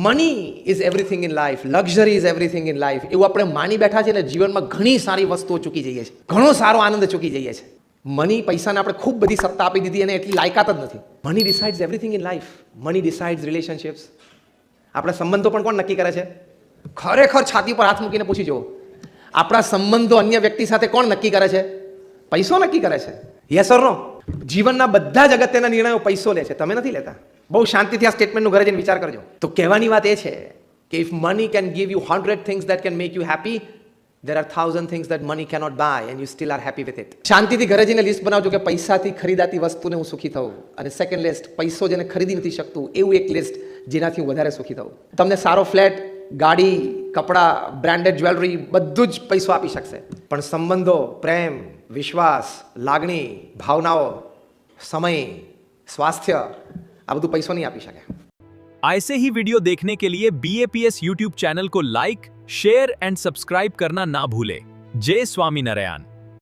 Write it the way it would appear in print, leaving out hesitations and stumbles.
Money is everything in life, luxury is everything in life, એવું આપણે માની બેઠા છે ને જીવનમાં ઘણી સારી વસ્તુઓ ચૂકી જઈએ છીએ, ઘણો સારો આનંદ ચૂકી જઈએ છીએ. મની, પૈસાને આપણે ખૂબ બધી સત્તા આપી દીધી અને એટલી લાયકાત જ નથી. Money ડિસાઇડ્સ everything in life. Money ડિસાઇડ્સ relationships. આપણા સંબંધો પણ કોણ નક્કી કરે છે? ખરેખર છાતી પર હાથ મૂકીને પૂછી જુઓ, આપણા સંબંધો અન્ય વ્યક્તિ સાથે કોણ નક્કી કરે છે? પૈસો નક્કી કરે છે. યસ ઓર નો? જીવનના બધા જ અગત્યના નિર્ણયો પૈસો લે છે, તમે નથી લેતા. બહુ શાંતિથી આ સ્ટેટમેન્ટનું ઘરે જઈને વિચાર કરજો. તો કહેવાની વાત એ છે કે if money can give you 100 things that can make you happy, there are 1000 things that money cannot buy and you still are happy with it. શાંતિથી ઘરે જઈને લિસ્ટ બનાવજો કે પૈસાથી ખરીદાતી વસ્તુને હું સુખી થઉં, અને સેકન્ડ લિસ્ટ પૈસો જેને ખરીદી નથી શકતું એવું એક લિસ્ટ જેનાથી હું વધારે સુખી થઉં. તમને સારો ફ્લેટ, ગાડી, કપડાં, બ્રાન્ડેડ જ્વેલરી બધું જ પૈસો આપી શકશે, પણ સંબંધો, પ્રેમ, વિશ્વાસ, લાગણી, ભાવનાઓ, સમય, સ્વાસ્થ્ય, આ બધું પૈસો નહીં આપી શકે. ऐसे ही वीडियो देखने के लिए BAPS YouTube चैनल को लाइक, शेयर एंड सब्सक्राइब करना ना भूले. जय स्वामीनारायण.